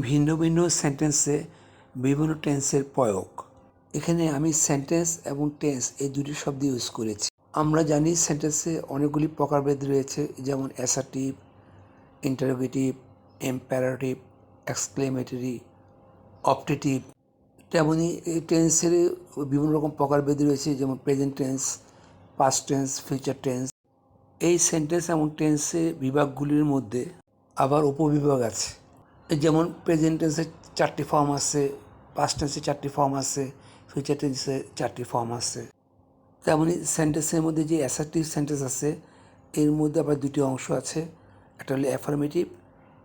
ভিন্ন ভিন্ন সেন্টেন্সে বিভিন্ন টেন্সের প্রয়োগ। এখানে আমি সেন্টেন্স এবং টেন্স এই দুটি শব্দ ইউজ করেছি। আমরা জানি সেন্টেন্সে অনেকগুলি প্রকারভেদ রয়েছে, যেমন assertive, interrogative, imperative, exclamatory, optative. তেমনি এই টেন্সের বিভিন্ন রকম প্রকারভেদ রয়েছে, যেমন present tense, past tense, future tense. এই সেন্টেন্স এবং টেন্সের বিভাগগুলির মধ্যে আবার উপবিভাগ আছে। যেমন প্রেজেন্ট টেন্সের 4টি ফর্ম আছে, পাস্ট টেন্সের 4টি ফর্ম আছে, ফিউচার টেন্সের 4টি ফর্ম আছে। তেমনি সেন্টেন্সের মধ্যে যে অ্যাসার্টিভ সেন্টেন্স আছে, এর মধ্যে আবার দুটি অংশ আছে। একটা হলো অ্যাফার্মেটিভ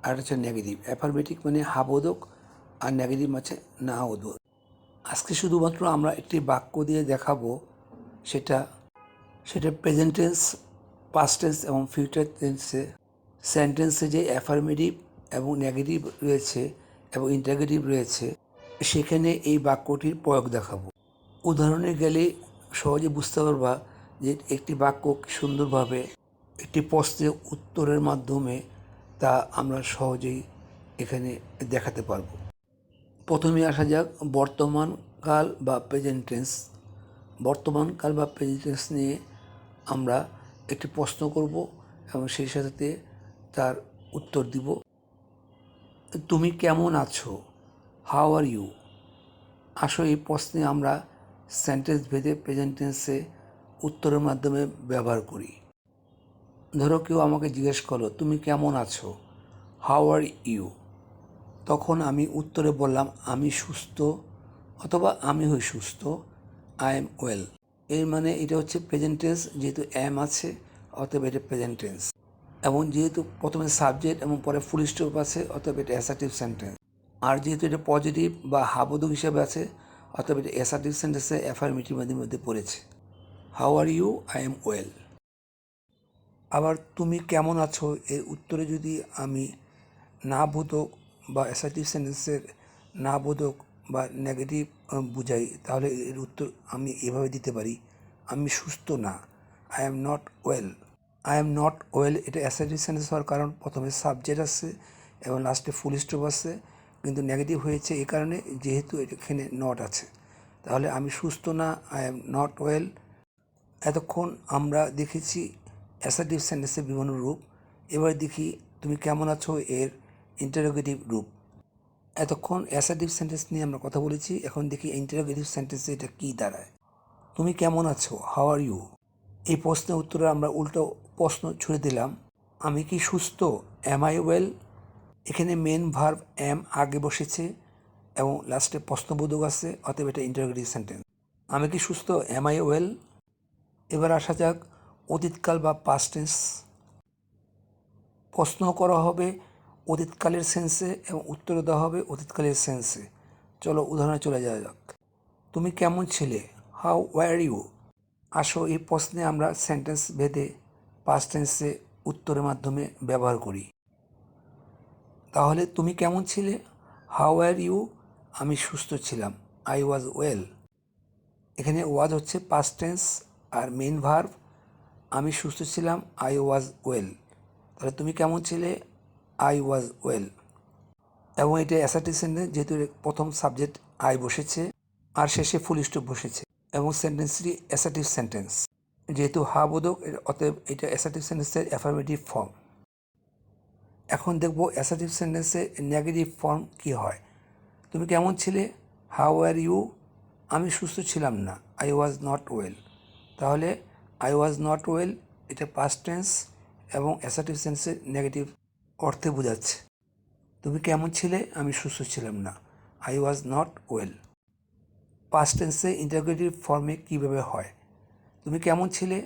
আর হচ্ছে নেগেটিভ। অ্যাফার্মেটিভ মানে হাবোধক, আর নেগেটিভ মানে না বোধক। আজকে শুধুমাত্র আমরা একটি বাক্য দিয়ে দেখাবো, সেটা প্রেজেন্ট টেন্স, পাস্ট টেন্স এবং ফিউচার টেন্সে সেন্টেন্সে যে অ্যাফার্মেটিভ এবং নেগেটিভ রয়েছে এবং ইন্টারোগেটিভ রয়েছে, সেখানে এই বাক্যটির প্রয়োগ দেখাবো। উদাহরণে গেলে সহজে বুঝতে পারবা যে একটি বাক্য সুন্দরভাবে একটি প্রশ্নের উত্তরের মাধ্যমে তা আমরা সহজেই এখানে দেখাতে পারবো। প্রথমে আসা যাক বর্তমানকাল বা প্রেজেন্ট টেন্স। বর্তমানকাল বা প্রেজেন্ট টেন্স নিয়ে আমরা একটি প্রশ্ন করব এবং সেই সাথে তার উত্তর দিব। তুমি কেমন আছো? How are you? আসো এই প্রশ্নে আমরা সেন্টেন্স ভেদে প্রেজেন্ট টেন্সে উত্তরের মাধ্যমে ব্যবহার করি। ধরো কেউ আমাকে জিজ্ঞেস করলো, তুমি কেমন আছো? How are you? তখন আমি উত্তরে বললাম, আমি সুস্থ, অথবা আমি হই সুস্থ, আই এম ওয়েল। এর মানে এটা হচ্ছে প্রেজেন্ট টেন্স, যেহেতু অ্যাম আছে অতএব এটা প্রেজেন্ট টেন্স। এবং যেহেতু প্রথমে সাবজেক্ট এবং পরে ফুল স্টপ আছে অতএব এটা অ্যাসার্টিভ সেন্টেন্স। আর যেহেতু এটা পজিটিভ বা হাবোধক হিসাবে আছে অতএব এটা অ্যাসার্টিভ সেন্টেন্সে অ্যাফার্মেটিভের মধ্যে পড়েছে। How are you? I am well. আবার তুমি কেমন আছো এর উত্তরে যদি আমি না বোধক বা অ্যাসার্টিভ সেন্টেন্সের না বোধক বা নেগেটিভ বুঝাই, তাহলে এর উত্তর আমি এভাবে দিতে পারি, আমি সুস্থ না, I am not well. I am not well এটা অ্যাসার্টিভ সেন্টেন্স হওয়ার কারণ প্রথমে সাবজেক্ট আছে এবং লাস্টে ফুল স্টপ আছে, কিন্তু নেগেটিভ হয়েছে এই কারণে যেহেতু এখানে নট আছে। তাহলে আমি সুস্থ না, আই এম নট ওয়েল। এতক্ষণ আমরা দেখেছি অ্যাসার্টিভ সেন্টেন্সের বিভিন্ন রূপ। এবার দেখি তুমি কেমন আছো এর ইন্টারোগেটিভ রূপ। এতক্ষণ অ্যাসার্টিভ সেন্টেন্স নিয়ে আমরা কথা বলেছি, এখন দেখি ইন্টারোগেটিভ সেন্টেন্সে এটা কী দাঁড়ায়। তুমি কেমন আছো? How are you? এই প্রশ্নের উত্তরে আমরা উল্টো প্রশ্ন ছুড়ে দিলাম, আমি কি সুস্থ? Am I well? এখানে মেন ভার্ব অ্যাম আগে বসেছে এবং লাস্টে প্রশ্নবোধক আছে, অতএব এটা ইন্টারোগেটিভ সেন্টেন্স। আমি কি সুস্থ? Am I well? এবার আসা যাক অতীতকাল বা পাস্ট টেন্স। প্রশ্ন করা হবে অতীতকালের সেন্সে এবং উত্তর দেওয়া হবে অতীতকালের সেন্সে। চলো উদাহরণে চলে যাওয়া যাক। তুমি কেমন ছিলে? How were you? আসো এই প্রশ্নে আমরা সেন্টেন্স ভেদে পাস্ট টেন্সে উত্তরের মাধ্যমে ব্যবহার করি। তাহলে তুমি কেমন ছিলে? How were you? আমি সুস্থ ছিলাম, আই ওয়াজ ওয়েল। এখানে ওয়াজ হচ্ছে পাস্ট টেন্স আর মেইন ভার্ব, আমি সুস্থ ছিলাম, আই ওয়াজ ওয়েল। তাহলে তুমি কেমন ছিলে? I was well. এবং এটা অ্যাসার্টিভ সেন্টেন্স, যেহেতু প্রথম সাবজেক্ট আই বসেছে আর শেষে ফুল স্টপ বসেছে, এবং সেন্টেন্সটি অ্যাসার্টিভ সেন্টেন্স, যেহেতু হা বোধক অতএব এটা অ্যাসার্টিভ সেন্টেন্সের অ্যাফার্মেটিভ ফর্ম। এখন দেখব অ্যাসার্টিভ সেন্টেন্সের নেগেটিভ ফর্ম কী হয়। তুমি কেমন ছিলে? How are you? আমি সুস্থ ছিলাম না, আই ওয়াজ নট ওয়েল। তাহলে আই ওয়াজ নট ওয়েল এটা পাস্ট টেন্স এবং অ্যাসার্টিভ সেন্সের নেগেটিভ অর্থে বোঝাচ্ছে। তুমি কেমন ছিলে? আমি সুস্থ ছিলাম না, I was not well. Past টেন্সে ইন্টারোগেটিভ ফর্মে কীভাবে হয়? তুমি কেমন ছিলে?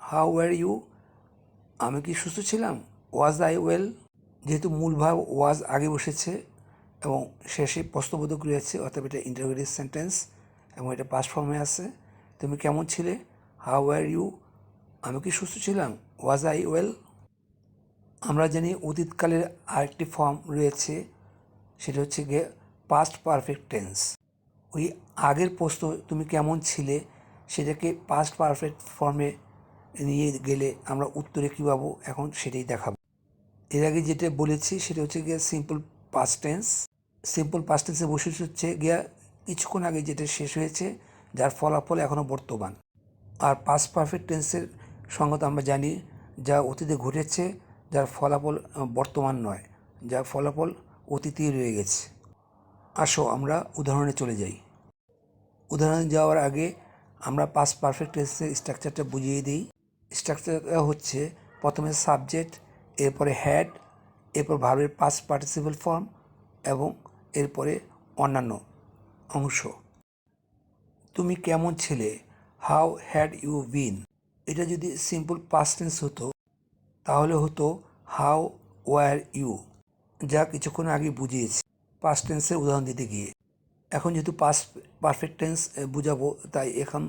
How were you? আমি কি সুস্থ ছিলাম? Was I well? যেহেতু মূল ভাব ওয়াজ আগে বসেছে এবং শেষে প্রশ্নবোধক রয়েছে অর্থাৎ এটা ইন্টারোগেটিভ সেন্টেন্স এবং এটা পাস্ট ফর্মে আছে। তুমি কেমন ছিলে? How were you? আমি কি সুস্থ ছিলাম? Was I well? আমরা জানি অতীতকালের আরেকটি ফর্ম রয়েছে, সেটা হচ্ছে গিয়ে পাস্ট পারফেক্ট টেন্স। ওই আগের প্রশ্ন তুমি কেমন ছিলে সেটাকে পাস্ট পারফেক্ট ফর্মে নিয়ে গেলে আমরা উত্তরে কী পাবো এখন সেটাই দেখাবো। এর আগে যেটা বলেছি সেটা হচ্ছে গিয়ে simple past tense, simple past টেন্সে বসে হচ্ছে গিয়া কিছুক্ষণ আগে যেটা শেষ হয়েছে, যার ফলাফল এখনও বর্তমান। আর পাস্ট পারফেক্ট টেন্সের সঙ্গত আমরা জানি যা অতীতে ঘটেছে, যার ফলাফল বর্তমান নয়, যার ফলাফল অতীতেই রয়ে গেছে। আসো আমরা উদাহরণে চলে যাই। উদাহরণে যাওয়ার আগে আমরা পাস্ট পারফেক্ট টেন্সের স্ট্রাকচারটা বুঝিয়ে দিই। স্ট্রাকচারটা হচ্ছে প্রথমে সাবজেক্ট, এরপরে হ্যাড, এরপর ভার্বের পাস্ট পার্টিসিপল ফর্ম এবং এরপরে অন্যান্য অংশ। তুমি কেমন ছিলে, হাউ হ্যাড ইউ বিন। এটা যদি সিম্পল পাস্ট টেন্স হতো তাহলে হতো হাউ ওয়ার ইউ, যা কিছুক্ষণ আগে বুঝিয়েছি পাস্ট টেন্সের উদাহরণ দিতে গিয়ে। এখন যেহেতু পাস্ট পারফেক্ট টেন্স বুঝাবো, তাই এখন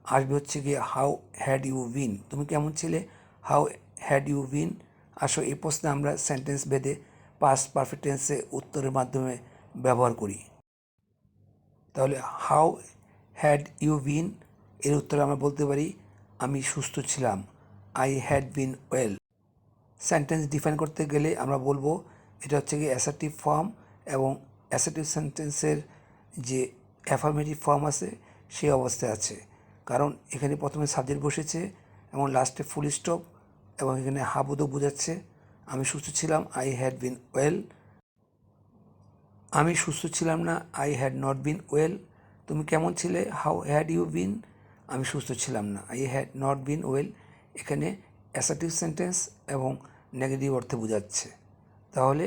আসবে হচ্ছে গিয়ে হাউ হ্যাড ইউ বিন। তুমি কেমন ছিলে, হাউ হ্যাড ইউ বিন। আসো এই প্রশ্নে আমরা সেন্টেন্স ভেদে পাস্ট পারফেক্ট টেন্সে উত্তরের মাধ্যমে ব্যবহার করি। তাহলে হাউ হ্যাড ইউ বিন এর উত্তরে আমরা বলতে পারি আমি সুস্থ ছিলাম, I had been well. Sentence define করতে গেলে আমরা বলবো এটা হচ্ছে গিয়ে অ্যাসার্টিভ ফর্ম, এবং অ্যাসার্টিভ সেন্টেন্সের যে অ্যাফার্মেটিভ ফর্ম আছে সেই অবস্থায় আছে, কারণ এখানে প্রথমে সাবজেক্ট বসেছে এবং লাস্টে ফুল স্টপ, এবং এখানে হাবুদক বোঝাচ্ছে। আমি সুস্থ ছিলাম, আই হ্যাড বিন ওয়েল। আমি সুস্থ ছিলাম না, I had not been well. তুমি কেমন ছিলে, হাউ হ্যাড ইউ বিন। আমি সুস্থ ছিলাম না, I had not been well. এখানে অ্যাসার্টিভ সেন্টেন্স এবং নেগেটিভ অর্থে বোঝাচ্ছে। তাহলে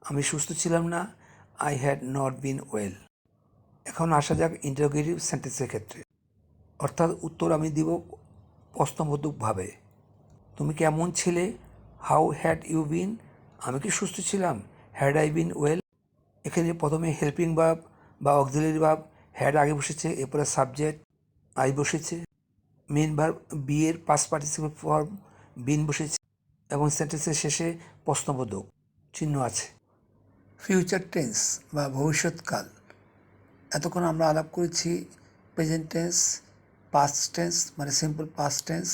আমি সুস্থ ছিলাম না, I had not been well. এখন আসা যাক ইন্টারোগেটিভ সেন্টেন্সের ক্ষেত্রে, অর্থাৎ উত্তর আমি দিব প্রশ্নবোধকভাবে। তুমি কেমন ছিলে, হাউ হ্যাড ইউ বিন। আমি কি সুস্থ ছিলাম, হ্যাড আই বিন ওয়েল। এখানে প্রথমে হেল্পিং ভার্ব বা অক্সিলারি ভার্ব হ্যাড আগে বসেছে, এরপরে সাবজেক্ট আই বসেছে, মেন ভার্ব বি এর পাস্ট পার্টিসিপল ফর্ম বিন বসেছে, এবং সেন্টেন্সের শেষে প্রশ্নবোধক চিহ্ন আছে। ফিউচার টেন্স বা ভবিষ্যৎকাল। এতক্ষণ আমরা আলাপ করেছি প্রেজেন্ট টেন্স, পাস্ট টেন্স মানে সিম্পল পাস্ট টেন্স,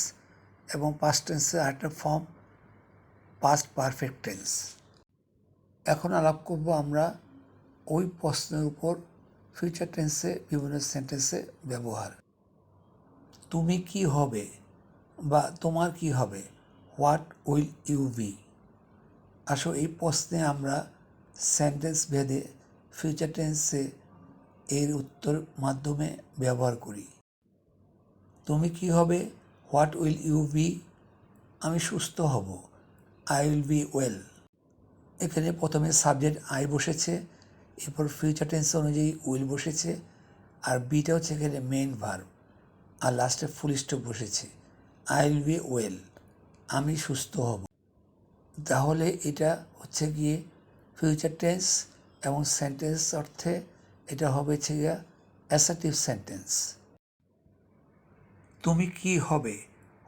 এবং পাস্ট টেন্সের আরেকটা ফর্ম পাস্ট পারফেক্ট টেন্স। এখন আলাপ করব আমরা ওই প্রশ্নের উপর ফিউচার টেন্সে বিভিন্ন সেন্টেন্সে ব্যবহার। তুমি কি হবে বা তোমার কি হবে, হোয়াট উইল ইউ বি। আসো এই প্রশ্নে আমরা সেন্টেন্স ভেদে ফিউচার টেন্সে এর উত্তর মাধ্যমে ব্যবহার করি। তুমি কি হবে, হোয়াট উইল ইউ বি। আমি সুস্থ হব, আই উইল বি ওয়েল। এখানে প্রথমে সাবজেক্ট আই বসেছে, এরপর ফিউচার টেন্স অনুযায়ী উইল বসেছে, আর বিটা হচ্ছে এখানে মেইন ভার্ব, আর লাস্টে ফুল স্টপ বসেছে, আই উইল বি ওয়েল, আমি সুস্থ হব। তাহলে এটা হচ্ছে গিয়ে ফিউচার টেন্স, এবং সেন্টেন্স অর্থে এটা হবে হচ্ছে গিয়ে অ্যাসার্টিভ সেন্টেন্স। তুমি কি হবে,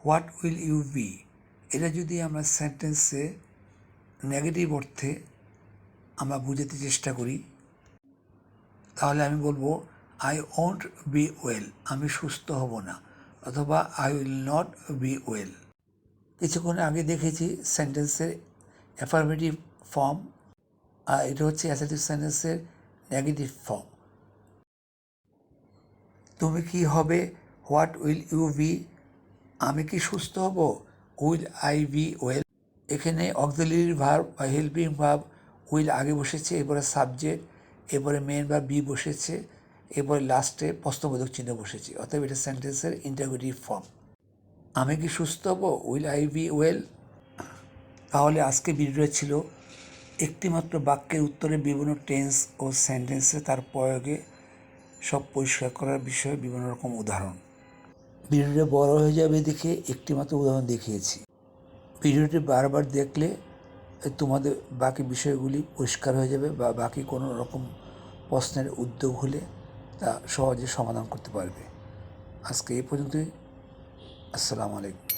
হোয়াট উইল ইউ বি। এটা যদি আমরা সেন্টেন্সে নেগেটিভ অর্থে আমরা বুঝাতে চেষ্টা করি, তাহলে আমি বলবো আই ওয়ন্ট বি ওয়েল, আমি সুস্থ হব না, অথবা I will not be well. কিছুক্ষণ আগে দেখেছি সেন্টেন্সের অ্যাফার্মেটিভ ফর্ম, আর এটা হচ্ছে অ্যাসার্টিভ সেন্টেন্সের নেগেটিভ ফর্ম। তুমি কি হবে, হোয়াট উইল ইউ বি। আমি কি সুস্থ হব, উইল আই বি ওয়েল। এখানে অক্সিলারি ভার্ব বা হেল্পিং ভার্ব উইল আগে বসেছে, এরপরে সাবজেক্ট, এরপরে মেন ভার্ব বি বসেছে, এরপরে লাস্টে প্রশ্নবোধক চিহ্ন বসেছে, অর্থাৎ এটা সেন্টেন্সের ইন্টারোগেটিভ ফর্ম। আমি কি সুস্থ হব, উইল আই বি ওয়েল। তাহলে আজকে ভিডিওটা ছিল একটিমাত্র বাক্যের উত্তরে বিভিন্ন টেন্স ও সেন্টেন্সে তার প্রয়োগে সব পরিষ্কার করার বিষয়ে বিভিন্ন রকম উদাহরণ। ভিডিওটা বড় হয়ে যাবে দেখে একটিমাত্র উদাহরণ দেখিয়েছি। ভিডিওটি বারবার দেখলে তোমাদের বাকি বিষয়গুলি পরিষ্কার হয়ে যাবে, বা বাকি কোনো রকম প্রশ্নের উদ্যোগ হলে তা সহজে সমাধান করতে পারবে। আজকে এই পর্যন্তই। আসসালামু আলাইকুম।